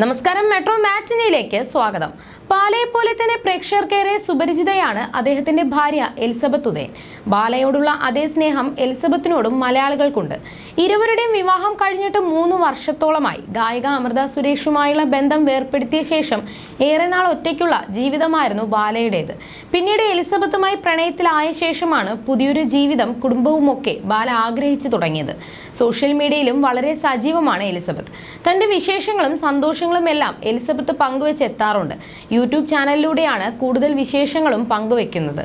നമസ്കാരം, മെട്രോ മാറ്റിനിയിലേക്ക് സ്വാഗതം. ബാലയെ പോലെ തന്നെ പ്രേക്ഷകർക്കേറെ സുപരിചിതയാണ് അദ്ദേഹത്തിന്റെ ഭാര്യ എലിസബത്ത് ഉദയൻ. ബാലയോടുള്ള അതേ സ്നേഹം എലിസബത്തിനോടും മലയാളികൾക്കുണ്ട്. ഇരുവരുടെയും വിവാഹം കഴിഞ്ഞിട്ട് 3 വർഷത്തോളമായി. ഗായിക അമൃത സുരേഷുമായുള്ള ബന്ധം വേർപ്പെടുത്തിയ ശേഷം ഏറെ നാൾ ഒറ്റയ്ക്കുള്ള ജീവിതമായിരുന്നു ബാലയുടേത്. പിന്നീട് എലിസബത്തുമായി പ്രണയത്തിലായ ശേഷമാണ് പുതിയൊരു ജീവിതം കുടുംബവുമൊക്കെ ബാല ആഗ്രഹിച്ചു തുടങ്ങിയത്. സോഷ്യൽ മീഡിയയിലും വളരെ സജീവമാണ് എലിസബത്ത്. തന്റെ വിശേഷങ്ങളും സന്തോഷങ്ങളും എല്ലാം എലിസബത്ത് പങ്കുവെച്ചെത്താറുണ്ട്. യൂട്യൂബ് ചാനലിലൂടെയാണ് കൂടുതൽ വിശേഷങ്ങളും പങ്കുവെക്കുന്നത്.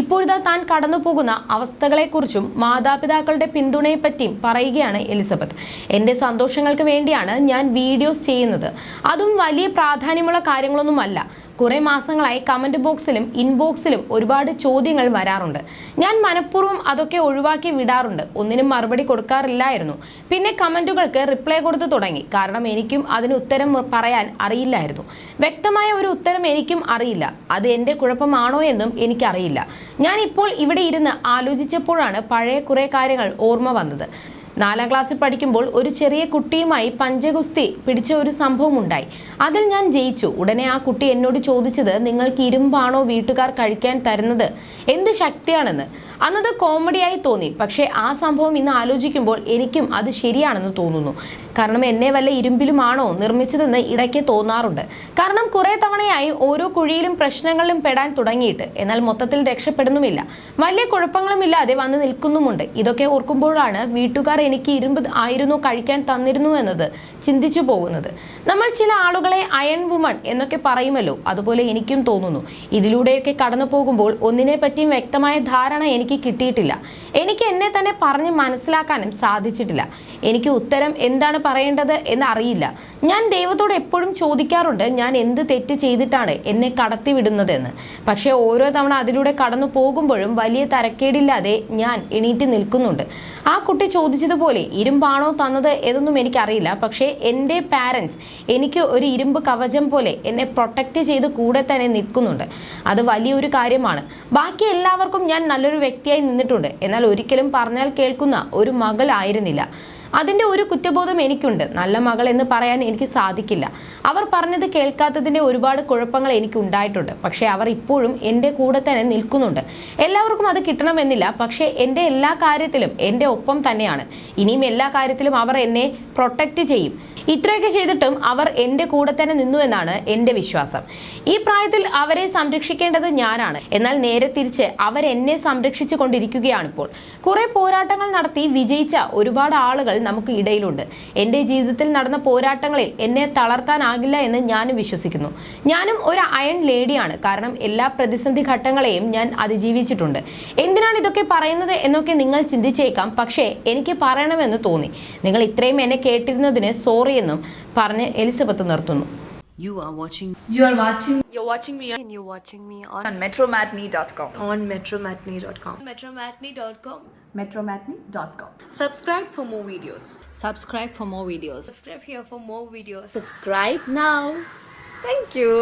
ഇപ്പോഴത്തെ താൻ കടന്നു പോകുന്ന അവസ്ഥകളെക്കുറിച്ചും മാതാപിതാക്കളുടെ പിന്തുണയെപ്പറ്റിയും പറയുകയാണ് എലിസബത്ത്. എൻ്റെ സന്തോഷങ്ങൾക്ക് വേണ്ടിയാണ് ഞാൻ വീഡിയോസ് ചെയ്യുന്നത്. അതും വലിയ പ്രാധാന്യമുള്ള കാര്യങ്ങളൊന്നുമല്ല. കുറേ മാസങ്ങളായി കമൻറ്റ് ബോക്സിലും ഇൻബോക്സിലും ഒരുപാട് ചോദ്യങ്ങൾ വരാറുണ്ട്. ഞാൻ മനഃപൂർവ്വം അതൊക്കെ ഒഴിവാക്കി വിടാറുണ്ട്. ഒന്നിനും മറുപടി കൊടുക്കാറില്ലായിരുന്നു. പിന്നെ കമൻറ്റുകൾക്ക് റിപ്ലൈ കൊടുത്തു തുടങ്ങി. കാരണം എനിക്കും അതിന് ഉത്തരം പറയാൻ അറിയില്ലായിരുന്നു. വ്യക്തമായ ഒരു ഉത്തരം എനിക്കും അറിയില്ല. അത് എൻ്റെ കുഴപ്പമാണോ എന്നും എനിക്കറിയില്ല. ഞാൻ ഇപ്പോൾ ഇവിടെ ഇരുന്ന് ആലോചിച്ചപ്പോഴാണ് പഴയ കുറേ കാര്യങ്ങൾ ഓർമ്മ വന്നത്. 4ാം ക്ലാസ്സിൽ പഠിക്കുമ്പോൾ ഒരു ചെറിയ കുട്ടിയുമായി പഞ്ചഗുസ്തി പിടിച്ച ഒരു സംഭവം ഉണ്ടായി. അതിൽ ഞാൻ ജയിച്ചു. ഉടനെ ആ കുട്ടി എന്നോട് ചോദിച്ചത്, നിങ്ങൾക്ക് ഇരുമ്പാണോ വീട്ടുകാർ കഴിക്കാൻ തരുന്നത്, എന്ത് ശക്തിയാണെന്ന്. അന്നത് കോമഡിയായി തോന്നി. പക്ഷേ ആ സംഭവം ഇന്ന് ആലോചിക്കുമ്പോൾ എനിക്കും അത് ശരിയാണെന്ന് തോന്നുന്നു. കാരണം എന്നെ വല്ല ഇരുമ്പിലുമാണോ നിർമ്മിച്ചതെന്ന് ഇടയ്ക്ക് തോന്നാറുണ്ട്. കാരണം കുറേ തവണയായി ഓരോ കുഴിയിലും പ്രശ്നങ്ങളിലും പെടാൻ തുടങ്ങിയിട്ട്. എന്നാൽ മൊത്തത്തിൽ രക്ഷപ്പെടുന്നുമില്ല. വലിയ കുഴപ്പങ്ങളുമില്ലാതെ വന്ന് നിൽക്കുന്നുമുണ്ട്. ഇതൊക്കെ ഓർക്കുമ്പോഴാണ് വീട്ടുകാർ എനിക്ക് ഇരുമ്പ് ആയിരുന്നു കഴിക്കാൻ തന്നിരുന്നു എന്നത് ചിന്തിച്ചു പോകുന്നത്. നമ്മൾ ചില ആളുകളെ അയൺ വുമൺ എന്നൊക്കെ പറയുമല്ലോ, അതുപോലെ എനിക്കും തോന്നുന്നു. ഇതിലൂടെയൊക്കെ കടന്നു പോകുമ്പോൾ ഒന്നിനെ പറ്റിയും വ്യക്തമായ ധാരണ എനിക്ക് കിട്ടിയിട്ടില്ല. എനിക്ക് എന്നെ തന്നെ പറഞ്ഞ് മനസ്സിലാക്കാനും സാധിച്ചിട്ടില്ല. എനിക്ക് ഉത്തരം എന്താണ് പറയേണ്ടത് എന്ന് അറിയില്ല. ഞാൻ ദൈവത്തോട് എപ്പോഴും ചോദിക്കാറുണ്ട്, ഞാൻ എന്ത് തെറ്റ് ചെയ്തിട്ടാണ് എന്നെ കടത്തിവിടുന്നതെന്ന്. പക്ഷേ ഓരോ തവണ അതിലൂടെ കടന്നു പോകുമ്പോഴും വലിയ തരക്കേടില്ലാതെ ഞാൻ എണീറ്റ് നിൽക്കുന്നുണ്ട്. ആ കുട്ടി ചോദിച്ചതുപോലെ ഇരുമ്പാണോ തന്നത് എന്നൊന്നും എനിക്കറിയില്ല. പക്ഷേ എൻ്റെ പാരൻസ് എനിക്ക് ഒരു ഇരുമ്പ് കവചം പോലെ എന്നെ പ്രൊട്ടക്റ്റ് ചെയ്ത് കൂടെ തന്നെ നിൽക്കുന്നുണ്ട്. അത് വലിയൊരു കാര്യമാണ്. ബാക്കി എല്ലാവർക്കും ഞാൻ നല്ലൊരു വ്യക്തിയായി നിന്നിട്ടുണ്ട്. എന്നാൽ ഒരിക്കലും പറഞ്ഞാൽ കേൾക്കുന്ന ഒരു മകളായിരുന്നില്ല. അതിൻ്റെ ഒരു കുറ്റബോധം എനിക്കുണ്ട്. നല്ല മകൾ എന്ന് പറയാൻ എനിക്ക് സാധിക്കില്ല. അവർ പറഞ്ഞത് കേൾക്കാത്തതിൻ്റെ ഒരുപാട് കുഴപ്പങ്ങൾ എനിക്ക് ഉണ്ടായിട്ടുണ്ട്. പക്ഷേ അവർ ഇപ്പോഴും എൻ്റെ കൂടെ തന്നെ നിൽക്കുന്നുണ്ട്. എല്ലാവർക്കും അത് കിട്ടണമെന്നില്ല. പക്ഷേ എൻ്റെ എല്ലാ കാര്യത്തിലും എൻ്റെ ഒപ്പം തന്നെയാണ്. ഇനിയും എല്ലാ കാര്യത്തിലും അവർ എന്നെ പ്രൊട്ടക്റ്റ് ചെയ്യും. ഇത്രയൊക്കെ ചെയ്തിട്ടും അവർ എൻ്റെ കൂടെ തന്നെ നിന്നു എന്നാണ് എൻ്റെ വിശ്വാസം. ഈ പ്രായത്തിൽ അവരെ സംരക്ഷിക്കേണ്ടത് ഞാനാണ്. എന്നാൽ നേരെ തിരിച്ച് അവരെന്നെ സംരക്ഷിച്ചു കൊണ്ടിരിക്കുകയാണിപ്പോൾ. കുറേ പോരാട്ടങ്ങൾ നടത്തി വിജയിച്ച ഒരുപാട് ആളുകൾ നമുക്ക് ഇടയിലുണ്ട്. എൻ്റെ ജീവിതത്തിൽ നടന്ന പോരാട്ടങ്ങളിൽ എന്നെ തളർത്താനാകില്ല എന്ന് ഞാനും വിശ്വസിക്കുന്നു. ഞാനും ഒരു അയൺ ലേഡിയാണ്. കാരണം എല്ലാ പ്രതിസന്ധി ഘട്ടങ്ങളെയും ഞാൻ അതിജീവിച്ചിട്ടുണ്ട്. എന്തിനാണ് ഇതൊക്കെ പറയുന്നത് എന്നൊക്കെ നിങ്ങൾ ചിന്തിച്ചേക്കാം. പക്ഷേ എനിക്ക് പറയണമെന്ന് തോന്നി. നിങ്ങൾ ഇത്രയും എന്നെ കേട്ടിരുന്നതിന് സോറി എന്നും പറഞ്ഞ് എലിസബത്ത് നിർത്തുന്നു. You're watching me on metromatney.com. on metromatney.com. metromatney.com. Subscribe for more videos. Subscribe for more videos. Subscribe here for more videos. Subscribe now. Thank you.